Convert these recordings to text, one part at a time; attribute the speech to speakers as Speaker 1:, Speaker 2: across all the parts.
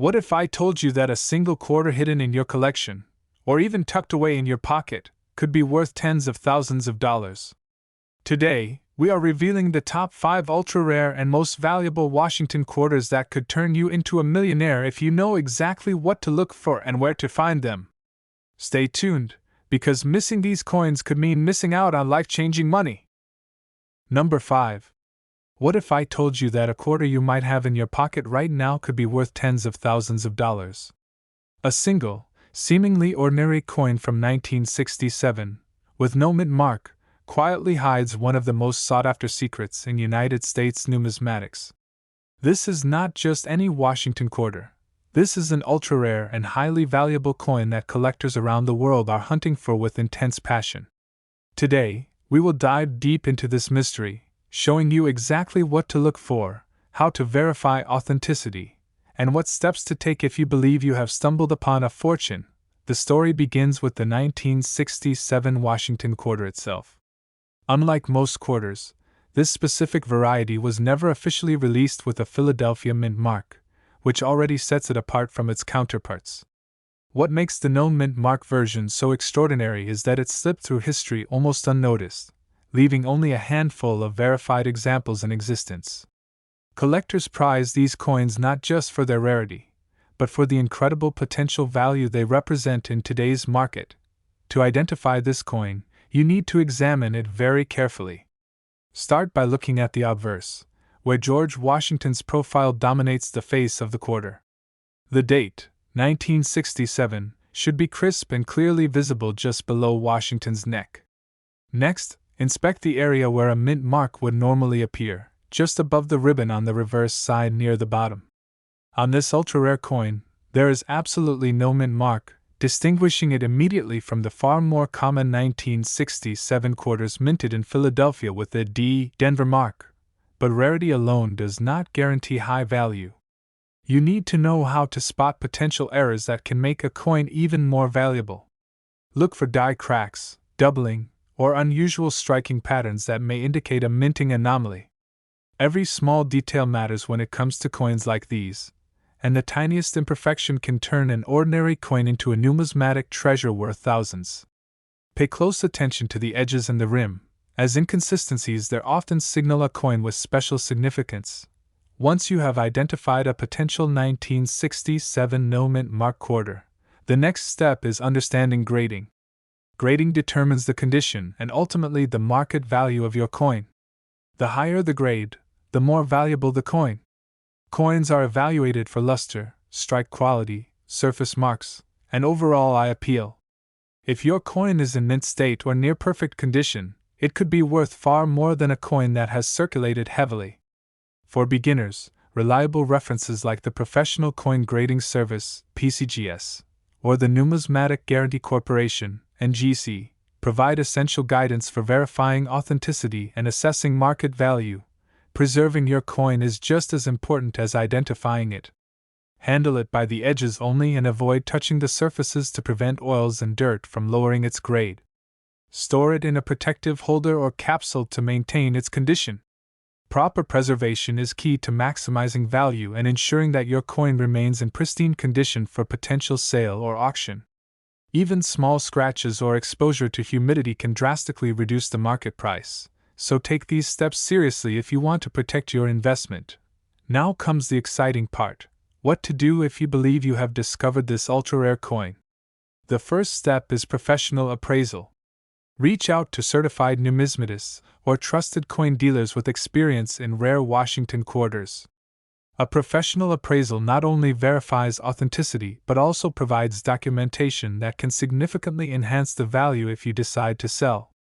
Speaker 1: What if I told you that a single quarter hidden in your collection, or even tucked away in your pocket, could be worth tens of thousands of dollars? Today, we are revealing the top 5 ultra-rare and most valuable Washington quarters that could turn you into a millionaire if you know exactly what to look for and where to find them. Stay tuned, because missing these coins could mean missing out on life-changing money. Number 5. What if I told you that a quarter you might have in your pocket right now could be worth tens of thousands of dollars? A single, seemingly ordinary coin from 1967, with no mint mark, quietly hides one of the most sought-after secrets in United States numismatics. This is not just any Washington quarter. This is an ultra-rare and highly valuable coin that collectors around the world are hunting for with intense passion. Today, we will dive deep into this mystery, showing you exactly what to look for, how to verify authenticity, and what steps to take if you believe you have stumbled upon a fortune. The story begins with the 1967 Washington quarter itself. Unlike most quarters, this specific variety was never officially released with a Philadelphia mint mark, which already sets it apart from its counterparts. What makes the known mint mark version so extraordinary is that it slipped through history almost unnoticed, leaving only a handful of verified examples in existence. Collectors prize these coins not just for their rarity, but for the incredible potential value they represent in today's market. To identify this coin, you need to examine it very carefully. Start by looking at the obverse, where George Washington's profile dominates the face of the quarter. The date, 1967, should be crisp and clearly visible just below Washington's neck. Next, inspect the area where a mint mark would normally appear, just above the ribbon on the reverse side near the bottom. On this ultra-rare coin, there is absolutely no mint mark, distinguishing it immediately from the far more common 1967 quarters minted in Philadelphia with the D. Denver mark. But rarity alone does not guarantee high value. You need to know how to spot potential errors that can make a coin even more valuable. Look for die cracks, doubling, or unusual striking patterns that may indicate a minting anomaly. Every small detail matters when it comes to coins like these, and the tiniest imperfection can turn an ordinary coin into a numismatic treasure worth thousands. Pay close attention to the edges and the rim, as inconsistencies there often signal a coin with special significance. Once you have identified a potential 1967 no mint mark quarter, the next step is understanding grading. Grading determines the condition and ultimately the market value of your coin. The higher the grade, the more valuable the coin. Coins are evaluated for luster, strike quality, surface marks, and overall eye appeal. If your coin is in mint state or near perfect condition, it could be worth far more than a coin that has circulated heavily. For beginners, reliable references like the Professional Coin Grading Service (PCGS) or the Numismatic Guarantee Corporation (NGC) provide essential guidance for verifying authenticity and assessing market value. Preserving your coin is just as important as identifying it. Handle it by the edges only and avoid touching the surfaces to prevent oils and dirt from lowering its grade. Store it in a protective holder or capsule to maintain its condition. Proper preservation is key to maximizing value and ensuring that your coin remains in pristine condition for potential sale or auction. Even small scratches or exposure to humidity can drastically reduce the market price, so take these steps seriously if you want to protect your investment. Now comes the exciting part: what to do if you believe you have discovered this ultra-rare coin. The first step is professional appraisal. Reach out to certified numismatists or trusted coin dealers with experience in rare Washington quarters. A professional appraisal not only verifies authenticity but also provides documentation that can significantly enhance the value if you decide to sell.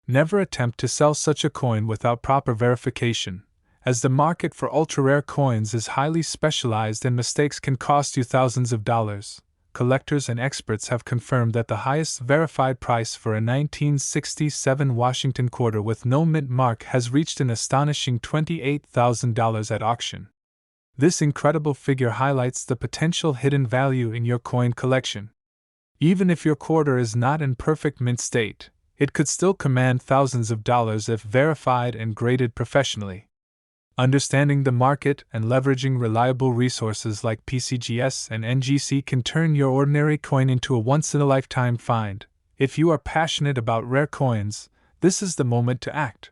Speaker 1: Never attempt to sell such a coin without proper verification, as the market for ultra-rare coins is highly specialized and mistakes can cost you thousands of dollars. Collectors and experts have confirmed that the highest verified price for a 1967 Washington quarter with no mint mark has reached an astonishing $28,000 at auction. This incredible figure highlights the potential hidden value in your coin collection. Even if your quarter is not in perfect mint state, it could still command thousands of dollars if verified and graded professionally. Understanding the market and leveraging reliable resources like PCGS and NGC can turn your ordinary coin into a once-in-a-lifetime find. If you are passionate about rare coins, this is the moment to act.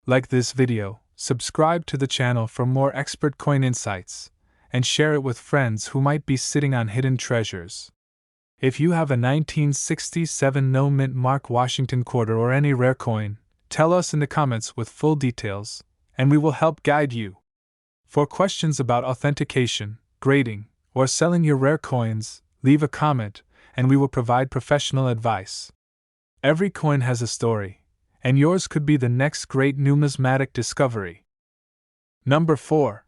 Speaker 1: Like this video, subscribe to the channel for more expert coin insights, and share it with friends who might be sitting on hidden treasures. If you have a 1967 no-mint mark Washington quarter or any rare coin, tell us in the comments with full details, and we will help guide you. For questions about authentication, grading, or selling your rare coins, leave a comment, and we will provide professional advice. Every coin has a story, and yours could be the next great numismatic discovery. Number 4.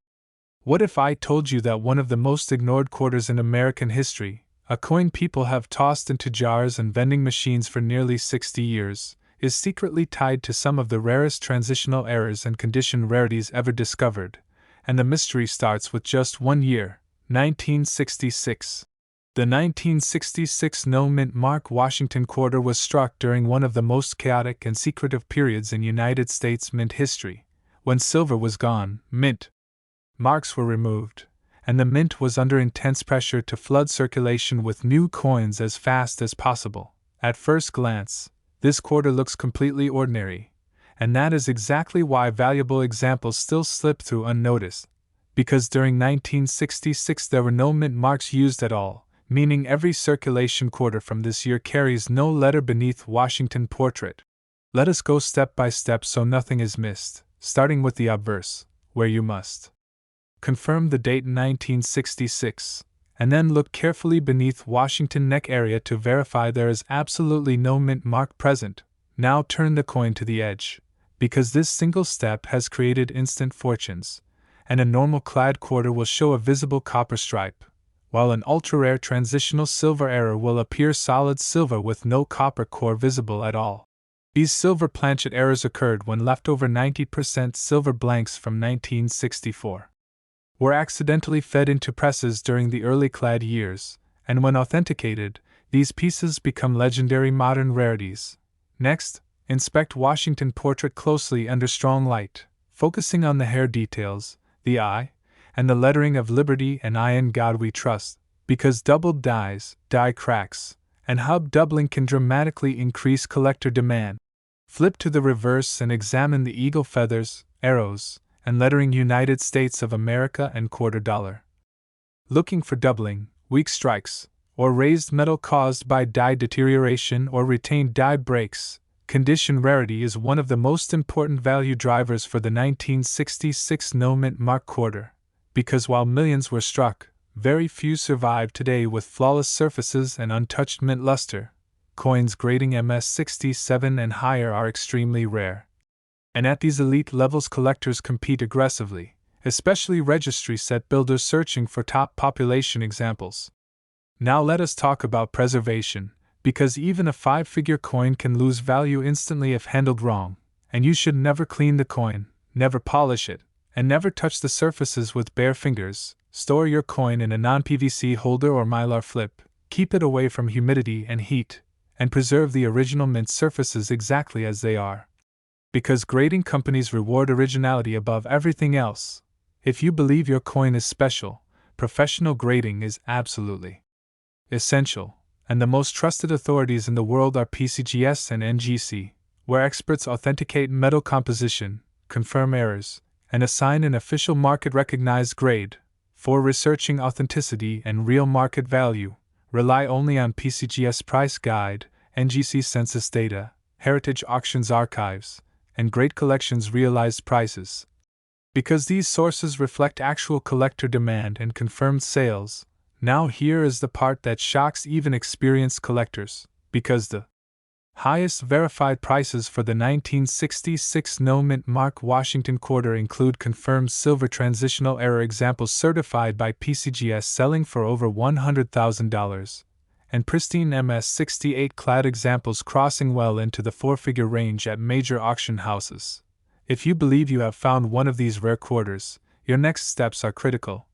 Speaker 1: What if I told you that one of the most ignored quarters in American history, a coin people have tossed into jars and vending machines for nearly 60 years, is secretly tied to some of the rarest transitional errors and condition rarities ever discovered, and the mystery starts with just 1 year, 1966. The 1966 no-mint mark Washington quarter was struck during one of the most chaotic and secretive periods in United States mint history. When silver was gone, mint marks were removed, and the mint was under intense pressure to flood circulation with new coins as fast as possible. At first glance, this quarter looks completely ordinary, and that is exactly why valuable examples still slip through unnoticed. Because during 1966 there were no mint marks used at all, meaning every circulation quarter from this year carries no letter beneath Washington portrait. Let us go step by step so nothing is missed, starting with the obverse, where you must confirm the date 1966, and then look carefully beneath Washington neck area to verify there is absolutely no mint mark present. Now turn the coin to the edge, because this single step has created instant fortunes, and a normal clad quarter will show a visible copper stripe, while an ultra-rare transitional silver error will appear solid silver with no copper core visible at all. These silver planchet errors occurred when leftover 90% silver blanks from 1964 were accidentally fed into presses during the early clad years, and when authenticated, these pieces become legendary modern rarities. Next, inspect Washington portrait closely under strong light, focusing on the hair details, the eye, and the lettering of Liberty and I in God We Trust, because doubled dies, die cracks, and hub doubling can dramatically increase collector demand. Flip to the reverse and examine the eagle feathers, arrows, and lettering United States of America and quarter dollar. Looking for doubling, weak strikes, or raised metal caused by die deterioration or retained die breaks, condition rarity is one of the most important value drivers for the 1966 no-mint mark quarter, because while millions were struck, very few survive today with flawless surfaces and untouched mint luster. Coins grading MS-67 and higher are extremely rare. And at these elite levels collectors compete aggressively, especially registry set builders searching for top population examples. Now let us talk about preservation, because even a 5-figure coin can lose value instantly if handled wrong, and you should never clean the coin, never polish it, and never touch the surfaces with bare fingers. Store your coin in a non-PVC holder or mylar flip, keep it away from humidity and heat, and preserve the original mint surfaces exactly as they are. Because grading companies reward originality above everything else. If you believe your coin is special, professional grading is absolutely essential, and the most trusted authorities in the world are PCGS and NGC, where experts authenticate metal composition, confirm errors, and assign an official market-recognized grade. For researching authenticity and real market value, rely only on PCGS Price Guide, NGC Census data, Heritage Auctions Archives, and Great Collections Realized Prices. Because these sources reflect actual collector demand and confirmed sales, now here is the part that shocks even experienced collectors, because the highest verified prices for the 1966 no-mint mark Washington quarter include confirmed silver transitional error examples certified by PCGS selling for over $100,000, and pristine MS-68 clad examples crossing well into the 4-figure range at major auction houses. If you believe you have found one of these rare quarters, your next steps are critical.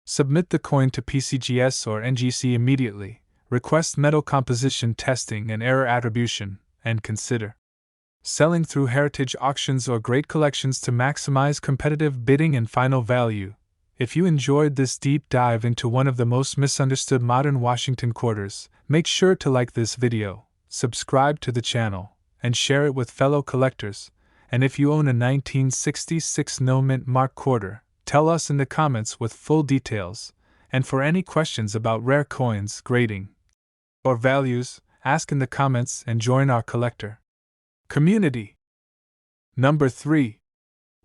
Speaker 1: Submit the coin to PCGS or NGC immediately, request metal composition testing and error attribution, and consider selling through heritage auctions or great collections to maximize competitive bidding and final value. If you enjoyed this deep dive into one of the most misunderstood modern Washington quarters, make sure to like this video, subscribe to the channel, and share it with fellow collectors. And if you own a 1966 no-mint mark quarter, tell us in the comments with full details. And for any questions about rare coins, grading, or values, ask in the comments and join our collector community. Number 3.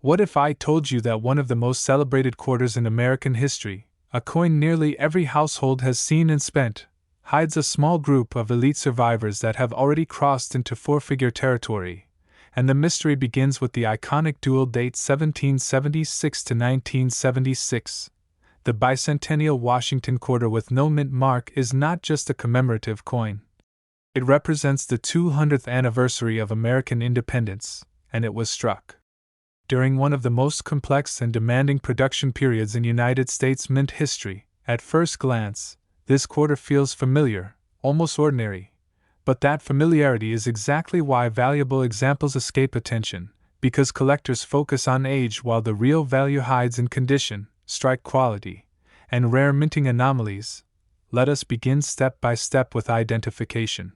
Speaker 1: What if I told you that one of the most celebrated quarters in American history, a coin nearly every household has seen and spent, hides a small group of elite survivors that have already crossed into four-figure territory? And the mystery begins with the iconic dual date 1776 to 1976. The Bicentennial Washington quarter with no mint mark is not just a commemorative coin. It represents the 200th anniversary of American independence, and it was struck during one of the most complex and demanding production periods in United States mint history. At first glance, this quarter feels familiar, almost ordinary. But that familiarity is exactly why valuable examples escape attention, because collectors focus on age while the real value hides in condition, strike quality, and rare minting anomalies. Let us begin step by step with identification.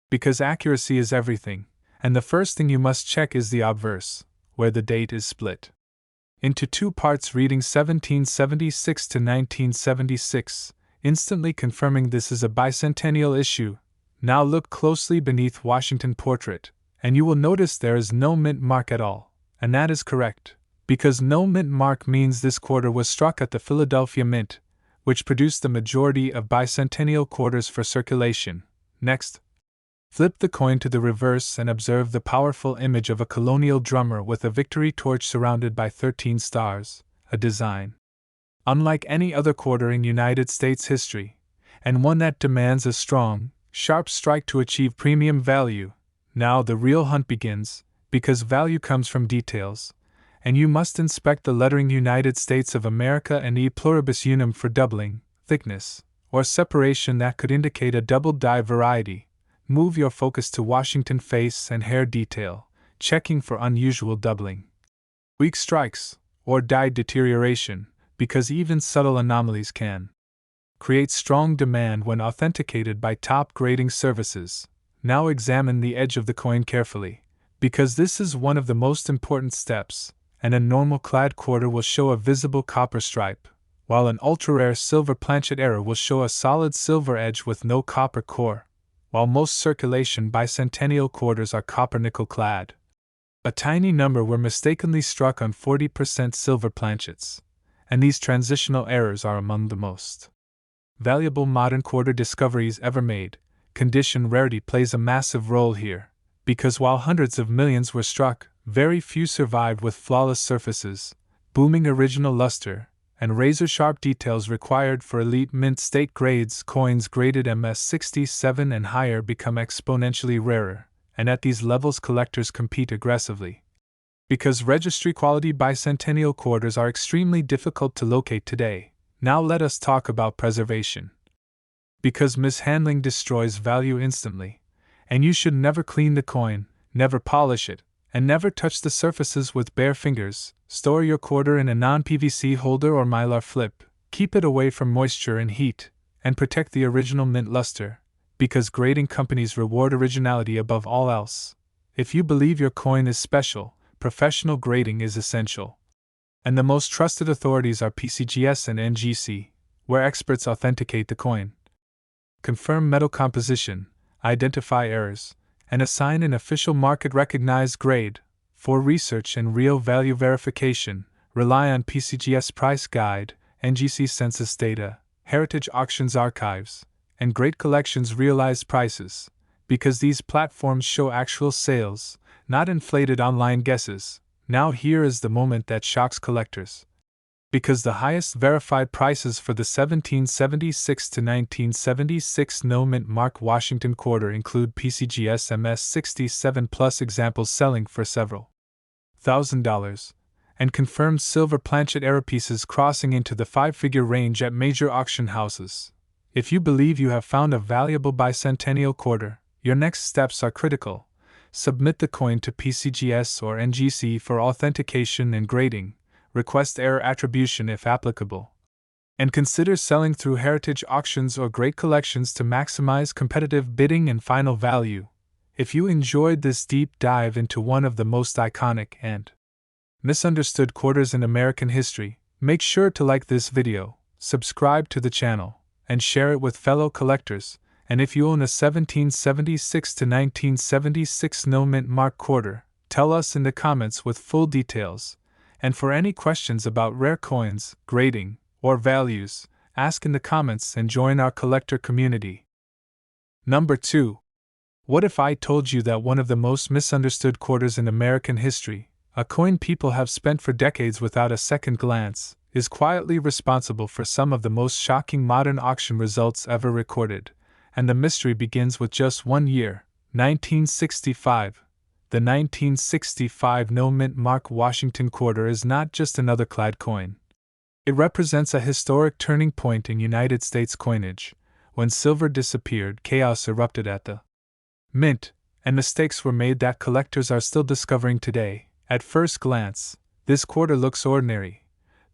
Speaker 1: Because accuracy is everything, and the first thing you must check is the obverse, where the date is split into two parts reading 1776 to 1976, instantly confirming this is a bicentennial issue. Now look closely beneath Washington portrait, and you will notice there is no mint mark at all, and that is correct, because no mint mark means this quarter was struck at the Philadelphia Mint, which produced the majority of bicentennial quarters for circulation. Next, flip the coin to the reverse and observe the powerful image of a colonial drummer with a victory torch surrounded by 13 stars, a design unlike any other quarter in United States history, and one that demands a strong, sharp strike to achieve premium value. Now the real hunt begins, because value comes from details, and you must inspect the lettering United States of America and E pluribus unum for doubling, thickness, or separation that could indicate a double die variety. Move your focus to Washington face and hair detail, checking for unusual doubling, weak strikes, or die deterioration, because even subtle anomalies can create strong demand when authenticated by top grading services. Now examine the edge of the coin carefully, because this is one of the most important steps, and a normal clad quarter will show a visible copper stripe, while an ultra-rare silver planchet error will show a solid silver edge with no copper core, while most circulation bicentennial quarters are copper-nickel clad. A tiny number were mistakenly struck on 40% silver planchets, and these transitional errors are among the most valuable modern quarter discoveries ever made. Condition rarity plays a massive role here, because while hundreds of millions were struck, very few survived with flawless surfaces, booming original luster, and razor-sharp details required for elite mint state grades. Coins graded MS-67 and higher become exponentially rarer, and at these levels collectors compete aggressively. Because registry-quality bicentennial quarters are extremely difficult to locate today, now let us talk about preservation. Because mishandling destroys value instantly, and you should never clean the coin, never polish it, and never touch the surfaces with bare fingers. Store your quarter in a non-PVC holder or mylar flip, keep it away from moisture and heat, and protect the original mint luster, because grading companies reward originality above all else. If you believe your coin is special, professional grading is essential. And the most trusted authorities are PCGS and NGC, where experts authenticate the coin, confirm metal composition, identify errors, and assign an official market-recognized grade. For research and real value verification, rely on PCGS Price Guide, NGC Census data, Heritage Auctions Archives, and Great Collections realized prices, because these platforms show actual sales, not inflated online guesses. Now here is the moment that shocks collectors. Because the highest verified prices for the 1776 to 1976 no mint mark Washington quarter include PCGS MS-67 plus examples selling for several $1,000, and confirmed silver planchet error pieces crossing into the five-figure range at major auction houses. If you believe you have found a valuable bicentennial quarter, your next steps are critical, submit the coin to PCGS or NGC for authentication and grading, request error attribution if applicable, and consider selling through heritage auctions or great collections to maximize competitive bidding and final value. If you enjoyed this deep dive into one of the most iconic and misunderstood quarters in American history, make sure to like this video, subscribe to the channel, and share it with fellow collectors. And if you own a 1776 to 1976 no mint mark quarter, tell us in the comments with full details. And for any questions about rare coins, grading, or values, ask in the comments and join our collector community. Number 2. What if I told you that one of the most misunderstood quarters in American history, a coin people have spent for decades without a second glance, is quietly responsible for some of the most shocking modern auction results ever recorded? And the mystery begins with just 1 year, 1965. The 1965 no mint mark Washington quarter is not just another clad coin. It represents a historic turning point in United States coinage. When silver disappeared, chaos erupted at the mint, and mistakes were made that collectors are still discovering today. At first glance, this quarter looks ordinary,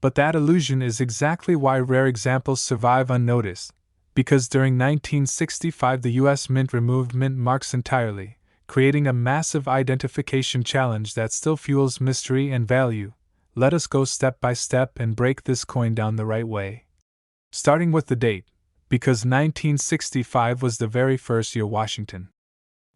Speaker 1: but that illusion is exactly why rare examples survive unnoticed. Because during 1965 the U.S. Mint removed mint marks entirely, creating a massive identification challenge that still fuels mystery and value. Let us go step by step and break this coin down the right way. Starting with the date, because 1965 was the very first year Washington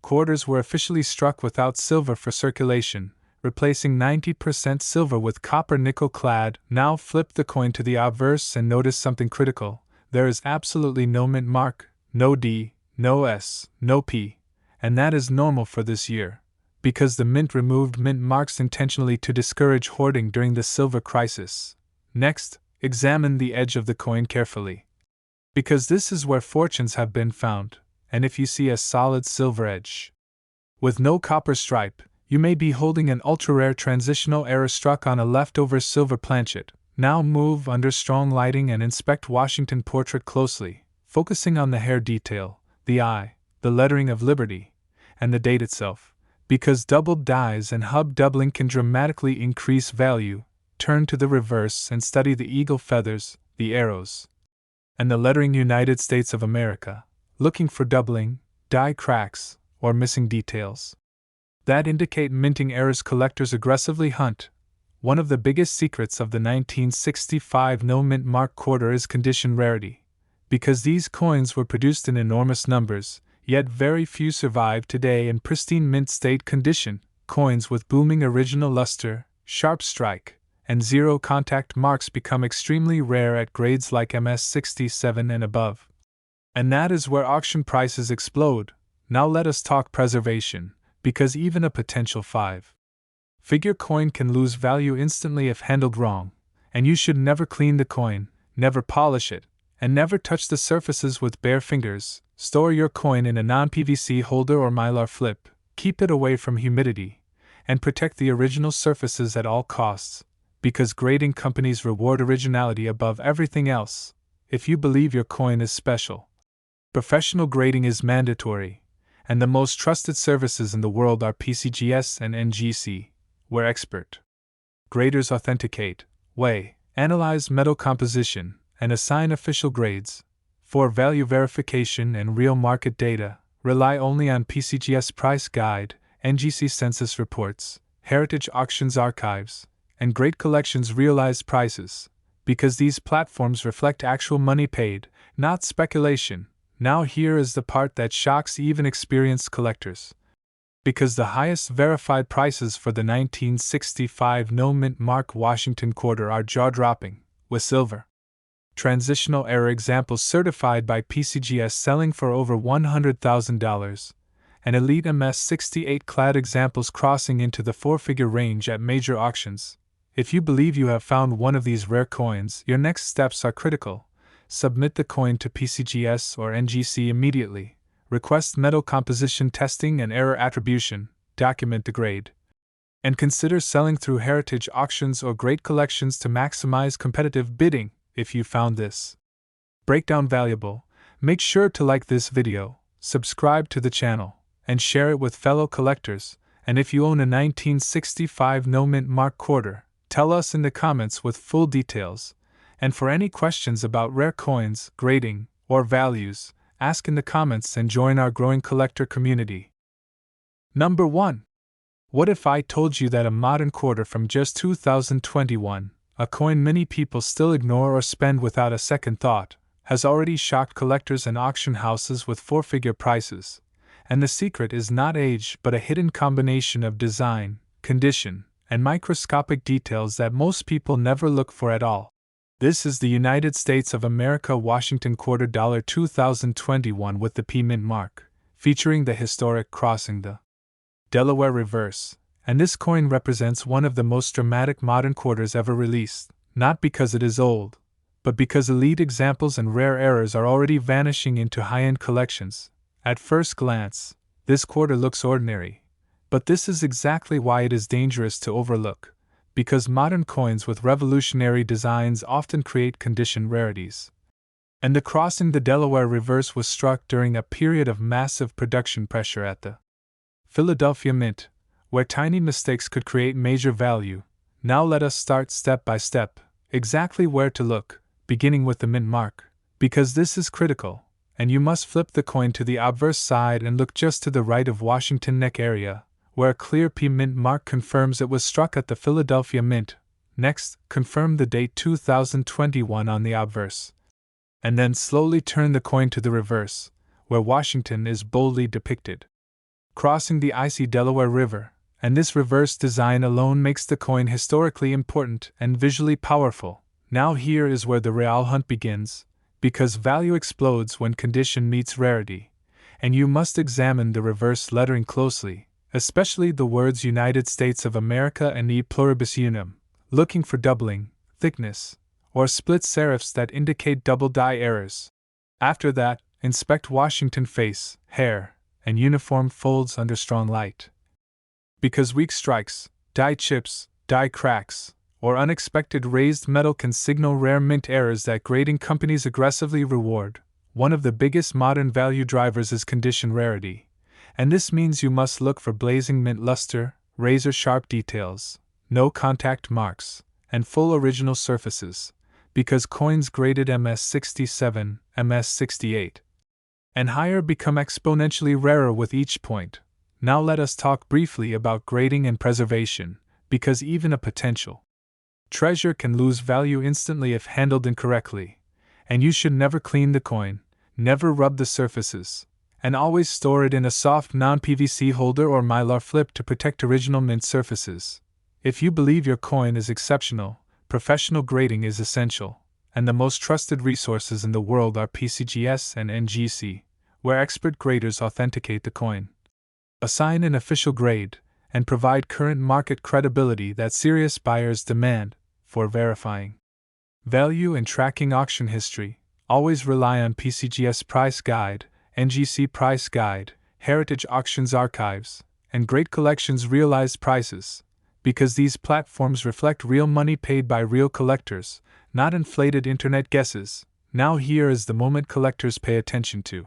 Speaker 1: quarters were officially struck without silver for circulation, replacing 90% silver with copper nickel clad. Now flip the coin to the obverse and notice something critical. There is absolutely no mint mark, no D, no S, no P, and that is normal for this year, because the mint removed mint marks intentionally to discourage hoarding during the silver crisis. Next, examine the edge of the coin carefully, because this is where fortunes have been found, and if you see a solid silver edge with no copper stripe, you may be holding an ultra-rare transitional error struck on a leftover silver planchet. Now move under strong lighting and inspect Washington portrait closely, focusing on the hair detail, the eye, the lettering of Liberty, and the date itself. Because doubled dies and hub doubling can dramatically increase value, turn to the reverse and study the eagle feathers, the arrows, and the lettering United States of America, looking for doubling, die cracks, or missing details that indicate minting errors collectors aggressively hunt. One of the biggest secrets of the 1965 no mint mark quarter is condition rarity. Because these coins were produced in enormous numbers, yet very few survive today in pristine mint state condition. Coins with booming original luster, sharp strike, and zero contact marks become extremely rare at grades like MS67 and above. And that is where auction prices explode. Now let us talk preservation, because even a potential 5-figure coin can lose value instantly if handled wrong, and you should never clean the coin, never polish it, and never touch the surfaces with bare fingers. Store your coin in a non-PVC holder or mylar flip, keep it away from humidity, and protect the original surfaces at all costs, because grading companies reward originality above everything else. If you believe your coin is special, professional grading is mandatory, and the most trusted services in the world are PCGS and NGC, where expert graders authenticate, weigh, analyze metal composition, and assign official grades. For value verification and real market data, rely only on PCGS Price Guide, NGC Census Reports, Heritage Auctions Archives, and Great Collections Realized Prices, because these platforms reflect actual money paid, not speculation. Now here is the part that shocks even experienced collectors. Because the highest verified prices for the 1965 no mint mark Washington quarter are jaw-dropping, with silver transitional error examples certified by PCGS selling for over $100,000, and elite MS68 clad examples crossing into the 4-figure range at major auctions. If you believe you have found one of these rare coins, your next steps are critical. Submit the coin to PCGS or NGC immediately. Request metal composition testing and error attribution. Document the grade. And consider selling through heritage auctions or great collections to maximize competitive bidding. If you found this breakdown valuable, make sure to like this video, subscribe to the channel, and share it with fellow collectors. And if you own a 1965 no-mint mark quarter, tell us in the comments with full details. And for any questions about rare coins, grading, or values, ask in the comments and join our growing collector community. Number 1. What if I told you that a modern quarter from just 2021, a coin many people still ignore or spend without a second thought, has already shocked collectors and auction houses with four-figure prices? And the secret is not age but a hidden combination of design, condition, and microscopic details that most people never look for at all. This is the United States of America Washington quarter dollar 2021 with the P mint mark, featuring the historic crossing the Delaware reverse, and this coin represents one of the most dramatic modern quarters ever released, not because it is old, but because elite examples and rare errors are already vanishing into high-end collections. At first glance, this quarter looks ordinary, but this is exactly why it is dangerous to overlook, because modern coins with revolutionary designs often create condition rarities. And the crossing the Delaware reverse was struck during a period of massive production pressure at the Philadelphia Mint, where tiny mistakes could create major value. Now let us start step by step, exactly where to look, beginning with the mint mark, because this is critical, and you must flip the coin to the obverse side and look just to the right of Washington neck area, where a clear P mint mark confirms it was struck at the Philadelphia Mint. Next, confirm the date 2021 on the obverse. And then slowly turn the coin to the reverse, where Washington is boldly depicted crossing the icy Delaware River, and this reverse design alone makes the coin historically important and visually powerful. Now here is where the real hunt begins, because value explodes when condition meets rarity, and you must examine the reverse lettering closely, especially the words United States of America and E pluribus unum, looking for doubling, thickness, or split serifs that indicate double die errors. After that, inspect Washington face, hair, and uniform folds under strong light. Because weak strikes, die chips, die cracks, or unexpected raised metal can signal rare mint errors that grading companies aggressively reward. One of the biggest modern value drivers is condition rarity, and this means you must look for blazing mint luster, razor-sharp details, no contact marks, and full original surfaces, because coins graded MS67, MS68, and higher become exponentially rarer with each point. Now let us talk briefly about grading and preservation, because even a potential treasure can lose value instantly if handled incorrectly, and you should never clean the coin, never rub the surfaces, and always store it in a soft non-PVC holder or mylar flip to protect original mint surfaces. If you believe your coin is exceptional, professional grading is essential, and the most trusted resources in the world are PCGS and NGC, where expert graders authenticate the coin, assign an official grade, and provide current market credibility that serious buyers demand. For verifying value and tracking auction history, always rely on PCGS Price Guide, NGC Price Guide, Heritage Auctions Archives, and Great Collections Realized Prices, because these platforms reflect real money paid by real collectors, not inflated internet guesses. Now here is the moment collectors pay attention to,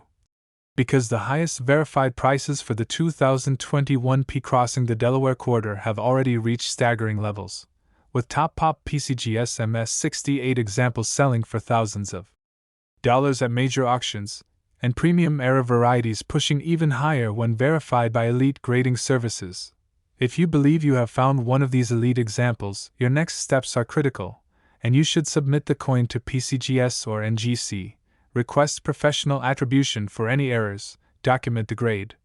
Speaker 1: because the highest verified prices for the 2021 P crossing the Delaware quarter have already reached staggering levels, with top pop PCGS MS68 examples selling for thousands of dollars at major auctions, and premium era varieties pushing even higher when verified by elite grading services. If you believe you have found one of these elite examples, your next steps are critical, and you should submit the coin to PCGS or NGC, request professional attribution for any errors, document the grade,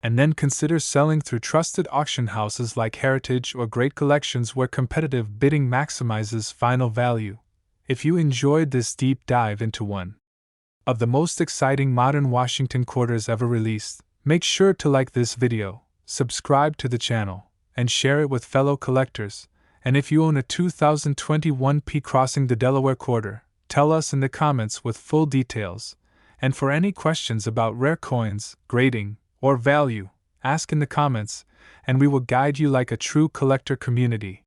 Speaker 1: and then consider selling through trusted auction houses like Heritage or Great Collections where competitive bidding maximizes final value. If you enjoyed this deep dive into one of the most exciting modern Washington quarters ever released, make sure to like this video, subscribe to the channel, and share it with fellow collectors. And if you own a 2021 P crossing the Delaware quarter, tell us in the comments with full details. And for any questions about rare coins, grading, or value, ask in the comments, and we will guide you like a true collector community.